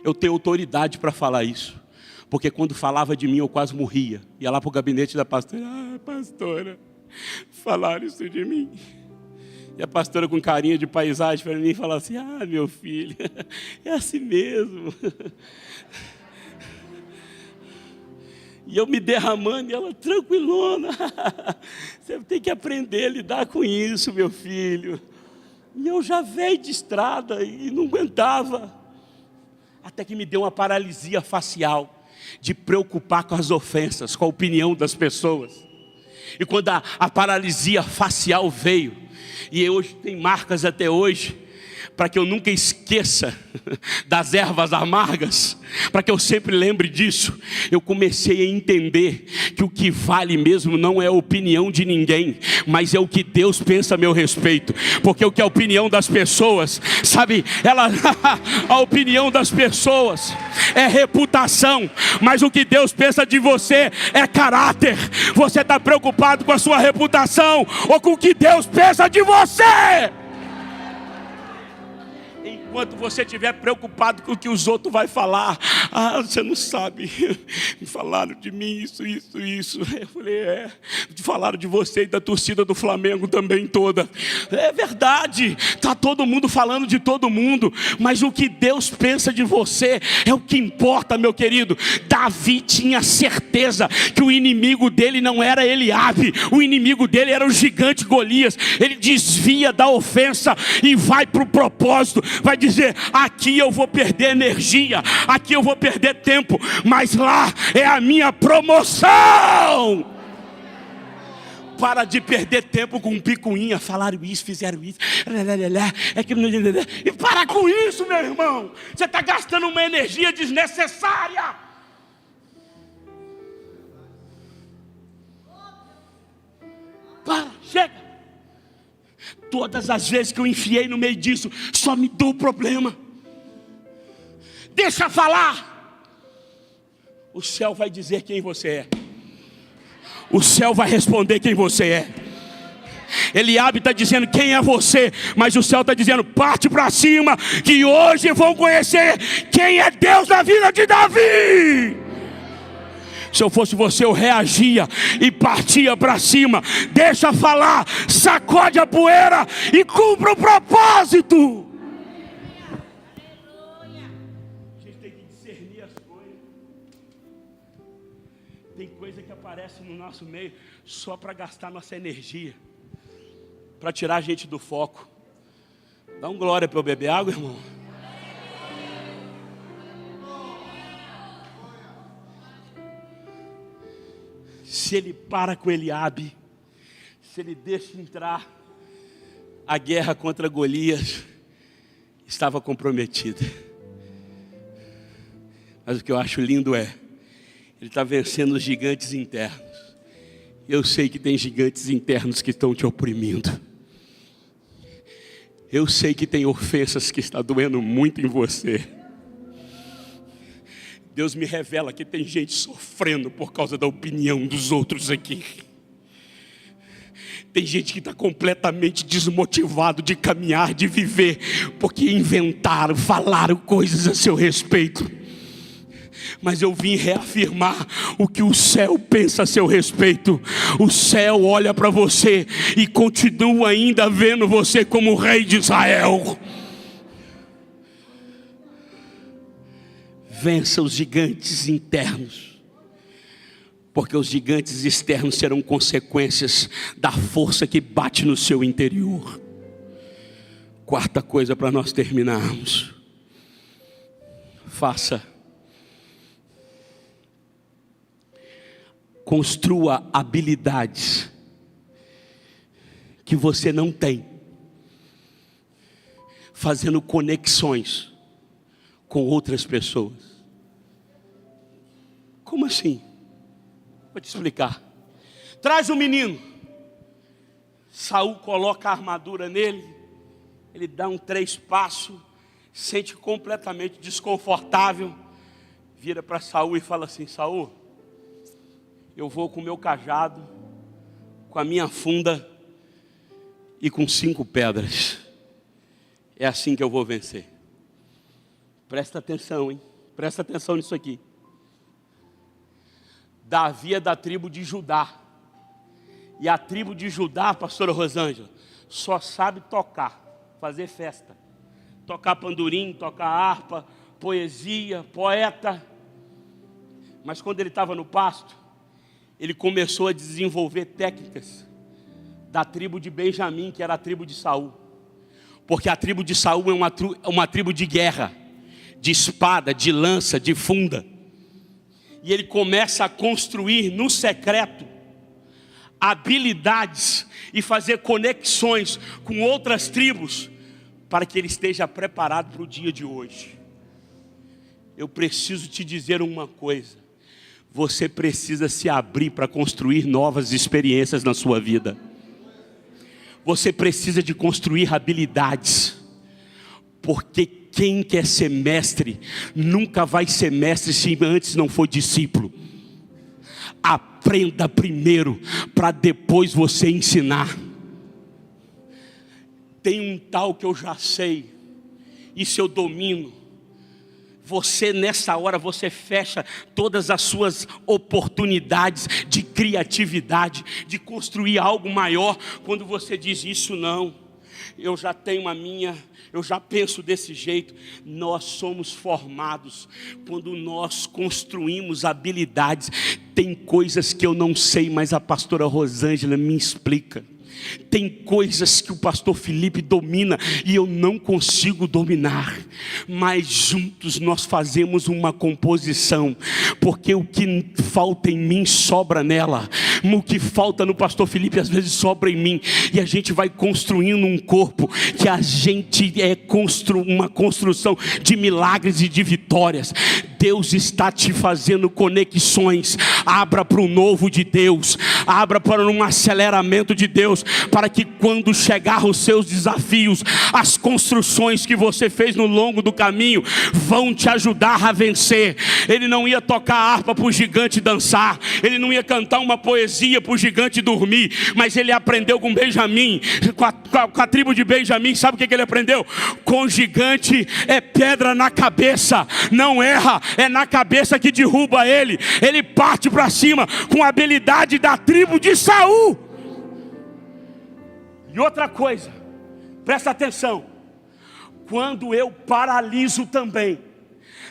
Eu tenho autoridade para falar isso, porque quando falava de mim eu quase morria. Ia lá para o gabinete da pastora, pastora, falaram isso de mim. E a pastora com carinha de paisagem para mim falava assim, meu filho, é assim mesmo. E eu me derramando e ela tranquilona. Você tem que aprender a lidar com isso, meu filho. E eu já veio de estrada e não aguentava. Até que me deu uma paralisia facial, de preocupar com as ofensas, com a opinião das pessoas. E quando a paralisia facial veio, e hoje tem marcas até hoje, para que eu nunca esqueça das ervas amargas, para que eu sempre lembre disso, eu comecei a entender que o que vale mesmo não é a opinião de ninguém, mas é o que Deus pensa a meu respeito. Porque o que é a opinião das pessoas, sabe, a opinião das pessoas é reputação, mas o que Deus pensa de você é caráter. Você está preocupado com a sua reputação ou com o que Deus pensa de você? Enquanto você estiver preocupado com o que os outros vão falar, você não sabe, me falaram de mim isso. Eu falei, falaram de você e da torcida do Flamengo também toda. É verdade, está todo mundo falando de todo mundo, mas o que Deus pensa de você é o que importa, meu querido. Davi tinha certeza que o inimigo dele não era Eliabe, o inimigo dele era o gigante Golias. Ele desvia da ofensa e vai para o propósito, vai dizer, aqui eu vou perder energia, aqui eu vou perder tempo, mas lá é a minha promoção. Para de perder tempo com picuinha, falaram isso, fizeram isso, é que e para com isso, meu irmão. Você está gastando uma energia desnecessária. Chega. Todas as vezes que eu enfiei no meio disso, só me deu problema. Deixa falar. O céu vai dizer quem você é. O céu vai responder quem você é. Eliabe está dizendo quem é você, mas o céu está dizendo parte para cima, que hoje vão conhecer quem é Deus na vida de Davi. Se eu fosse você, eu reagia e partia para cima. Deixa falar, sacode a poeira e cumpra o propósito. A gente tem que discernir as coisas. Tem coisa que aparece no nosso meio só para gastar nossa energia, para tirar a gente do foco. Dá um glória para eu beber água, irmão. Se ele para com Eliabe, se ele deixa entrar, a guerra contra Golias estava comprometida. Mas o que eu acho lindo é, ele está vencendo os gigantes internos. Eu sei que tem gigantes internos que estão te oprimindo. Eu sei que tem ofensas que estão doendo muito em você. Deus me revela que tem gente sofrendo por causa da opinião dos outros aqui. Tem gente que está completamente desmotivado de caminhar, de viver, porque inventaram, falaram coisas a seu respeito. Mas eu vim reafirmar o que o céu pensa a seu respeito. O céu olha para você e continua ainda vendo você como rei de Israel. Vença os gigantes internos, porque os gigantes externos serão consequências da força que bate no seu interior. Quarta coisa para nós terminarmos: construa habilidades que você não tem, fazendo conexões com outras pessoas. Como assim? Vou te explicar. Traz o menino. Saul coloca a armadura nele. Ele dá 3 passos, sente completamente desconfortável. Vira para Saul e fala assim: Saul, eu vou com o meu cajado, com a minha funda e com 5 pedras. É assim que eu vou vencer. Presta atenção, hein? Presta atenção nisso aqui. Davi é da tribo de Judá. E a tribo de Judá, pastora Rosângela, só sabe tocar, fazer festa. Tocar pandorim, tocar harpa, poesia, poeta. Mas quando ele estava no pasto, ele começou a desenvolver técnicas da tribo de Benjamim, que era a tribo de Saul. Porque a tribo de Saul é uma tribo de guerra, de espada, de lança, de funda. E ele começa a construir no secreto habilidades e fazer conexões com outras tribos, para que ele esteja preparado para o dia de hoje. Eu preciso te dizer uma coisa: você precisa se abrir para construir novas experiências na sua vida. Você precisa de construir habilidades, porque quem quer ser mestre nunca vai ser mestre se antes não for discípulo. Aprenda primeiro para depois você ensinar. Tem um tal que eu já sei, isso eu domino. Você nessa hora, você fecha todas as suas oportunidades de criatividade, de construir algo maior, quando você diz: isso não, eu já tenho a minha, eu já penso desse jeito. Nós somos formados quando nós construímos habilidades. Tem coisas que eu não sei, mas a pastora Rosângela me explica. Tem coisas que o pastor Felipe domina e eu não consigo dominar, mas juntos nós fazemos uma composição, porque o que falta em mim sobra nela, o que falta no pastor Felipe às vezes sobra em mim, e a gente vai construindo um corpo que a gente uma construção de milagres e de vitórias. Deus está te fazendo conexões. Abra para o novo de Deus, abra para um aceleramento de Deus, para que quando chegar os seus desafios, as construções que você fez no longo do caminho vão te ajudar a vencer. Ele não ia tocar harpa para o gigante dançar, ele não ia cantar uma poesia para o gigante dormir, mas ele aprendeu com Benjamim, com a tribo de Benjamim. Sabe o que ele aprendeu? Com o gigante é pedra na cabeça, não erra, é na cabeça que derruba ele. Ele parte para cima com a habilidade da tribo de Saul. E outra coisa, presta atenção: quando eu paraliso também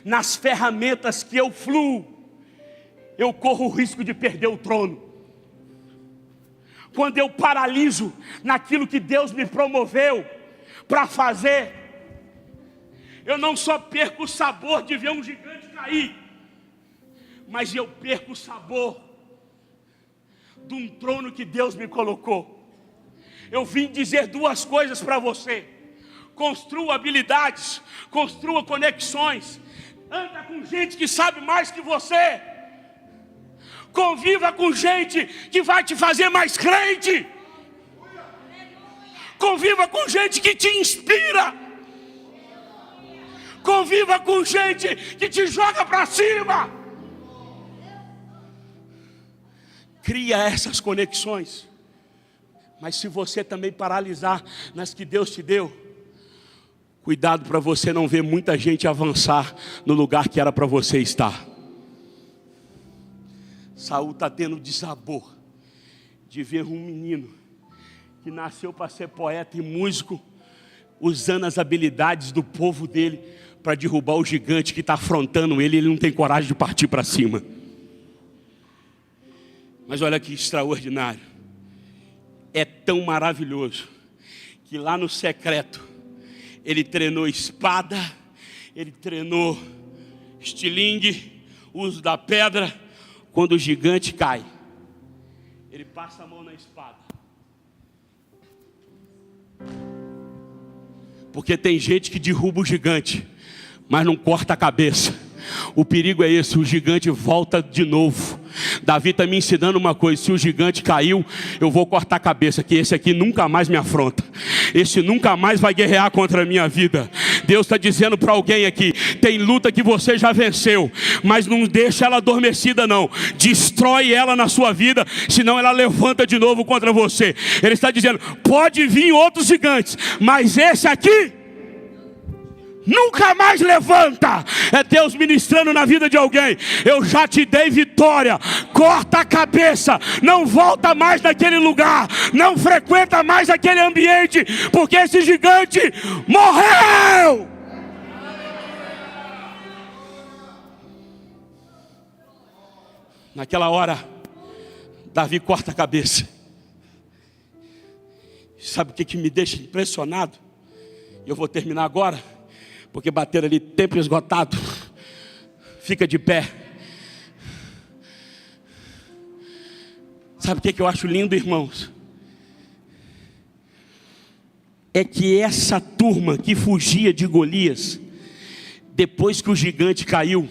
nas ferramentas que eu fluo, eu corro o risco de perder o trono. Quando eu paraliso naquilo que Deus me promoveu, para fazer, eu não só perco o sabor de ver um gigante cair, mas eu perco o sabor de um trono que Deus me colocou. Eu vim dizer duas coisas para você: construa habilidades, construa conexões, anda com gente que sabe mais que você, conviva com gente que vai te fazer mais crente, conviva com gente que te inspira, conviva com gente que te joga para cima. Cria essas conexões. Mas se você também paralisar nas que Deus te deu, cuidado para você não ver muita gente avançar no lugar que era para você estar. Saul está tendo desabor de ver um menino que nasceu para ser poeta e músico, usando as habilidades do povo dele para derrubar o gigante que está afrontando ele. Ele não tem coragem de partir para cima. Mas olha que extraordinário. É tão maravilhoso que lá no secreto ele treinou espada, ele treinou estilingue, uso da pedra. Quando o gigante cai, ele passa a mão na espada. Porque tem gente que derruba o gigante, mas não corta a cabeça. O perigo é esse: o gigante volta de novo. Davi está me ensinando uma coisa: se o gigante caiu, eu vou cortar a cabeça, que esse aqui nunca mais me afronta, esse nunca mais vai guerrear contra a minha vida. Deus está dizendo para alguém aqui: tem luta que você já venceu, mas não deixa ela adormecida não, destrói ela na sua vida, senão ela levanta de novo contra você. Ele está dizendo: pode vir outros gigantes, mas esse aqui nunca mais levanta. É Deus ministrando na vida de alguém: eu já te dei vitória, corta a cabeça, não volta mais naquele lugar, não frequenta mais aquele ambiente, porque esse gigante morreu. Naquela hora, Davi corta a cabeça. Sabe o que me deixa impressionado? Eu vou terminar agora, porque bateram ali, tempo esgotado. Fica de pé. Sabe o que eu acho lindo, irmãos? É que essa turma que fugia de Golias, depois que o gigante caiu,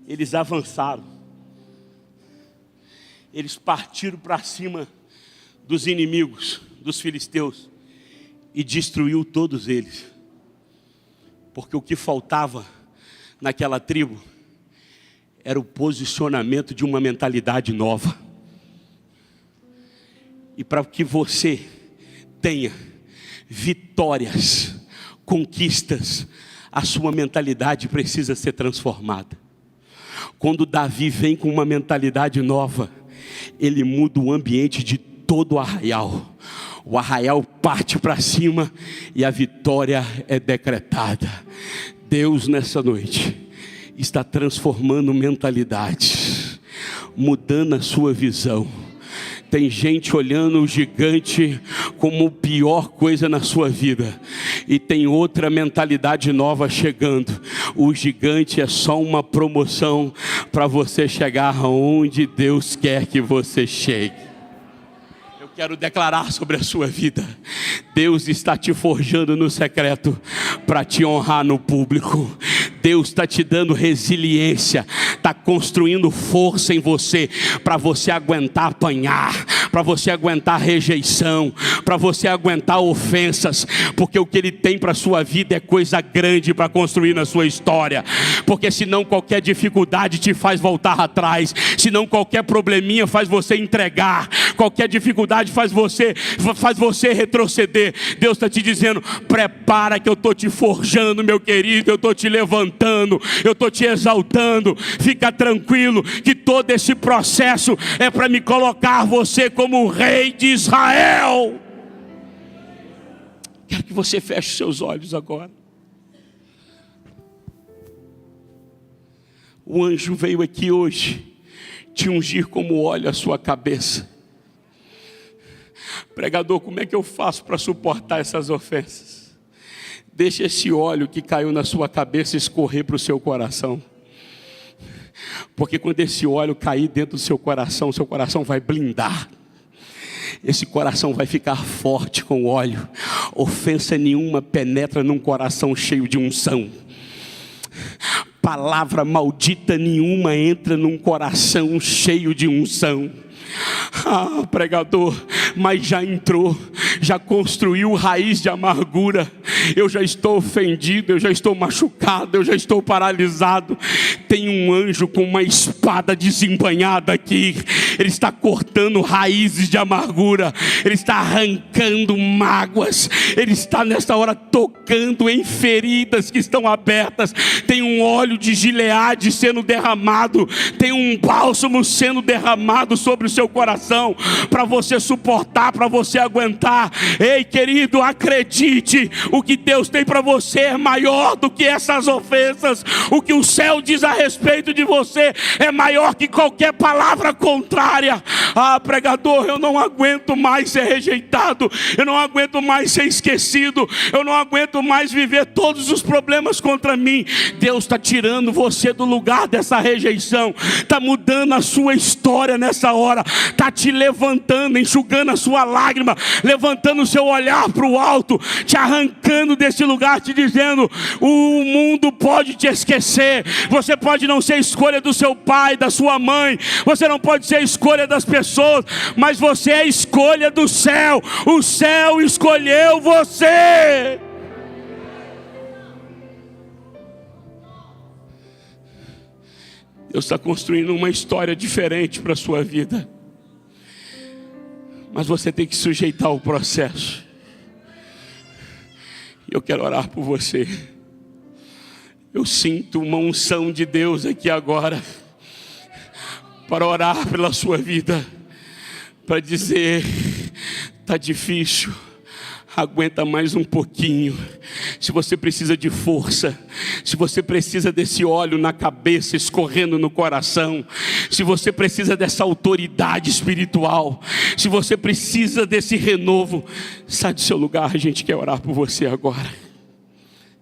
eles avançaram. Eles partiram para cima dos inimigos, dos filisteus, e destruiu todos eles. Porque o que faltava naquela tribo era o posicionamento de uma mentalidade nova. E para que você tenha vitórias, conquistas, a sua mentalidade precisa ser transformada. Quando Davi vem com uma mentalidade nova, ele muda o ambiente de todo o arraial. O arraial parte para cima e a vitória é decretada. Deus nessa noite está transformando mentalidades, mudando a sua visão. Tem gente olhando o gigante como a pior coisa na sua vida, e tem outra mentalidade nova chegando. O gigante é só uma promoção para você chegar aonde Deus quer que você chegue. Quero declarar sobre a sua vida: Deus está te forjando no secreto para te honrar no público. Deus está te dando resiliência, está construindo força em você, para você aguentar apanhar, para você aguentar rejeição, para você aguentar ofensas, porque o que Ele tem para a sua vida é coisa grande para construir na sua história. Porque senão qualquer dificuldade te faz voltar atrás, senão qualquer probleminha faz você entregar, qualquer dificuldade faz você retroceder. Deus está te dizendo: prepara que eu estou te forjando, meu querido, eu estou te levantando, eu estou te exaltando. Fica tranquilo que todo esse processo é para me colocar você como rei de Israel. Quero que você feche seus olhos agora. O anjo veio aqui hoje te ungir como óleo a sua cabeça. Pregador, como é que eu faço para suportar essas ofensas? Deixa esse óleo que caiu na sua cabeça escorrer para o seu coração. Porque quando esse óleo cair dentro do seu coração vai blindar. Esse coração vai ficar forte com óleo. Ofensa nenhuma penetra num coração cheio de unção. Palavra maldita nenhuma entra num coração cheio de unção. Ah, pregador, mas já entrou, já construiu raiz de amargura. Eu já estou ofendido, eu já estou machucado, eu já estou paralisado. Tem um anjo com uma espada desembanhada aqui. Ele está cortando raízes de amargura, ele está arrancando mágoas, ele está nessa hora tocando em feridas que estão abertas. Tem um óleo de Gileade sendo derramado, tem um bálsamo sendo derramado sobre o seu coração, para você suportar, para você aguentar. Ei, querido, acredite, o que Deus tem para você é maior do que essas ofensas. O que o céu diz a respeito de você é maior que qualquer palavra contrária. Ah, pregador, eu não aguento mais ser rejeitado, eu não aguento mais ser esquecido, eu não aguento mais viver todos os problemas contra mim. Deus está tirando você do lugar dessa rejeição, está mudando a sua história nessa hora, está te levantando, enxugando a sua lágrima, levantando o seu olhar para o alto, te arrancando desse lugar, te dizendo: o mundo pode te esquecer, você pode não ser a escolha do seu pai, da sua mãe, você não pode ser a escolha das pessoas, mas você é a escolha do céu. O céu escolheu você. Deus está construindo uma história diferente para a sua vida, mas você tem que sujeitar o processo. Eu quero orar por você. Eu sinto uma unção de Deus aqui agora, para orar pela sua vida, para dizer: está difícil, aguenta mais um pouquinho. Se você precisa de força, se você precisa desse óleo na cabeça escorrendo no coração, se você precisa dessa autoridade espiritual, se você precisa desse renovo, sai do seu lugar, a gente quer orar por você agora.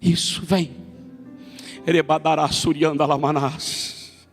Isso, vem.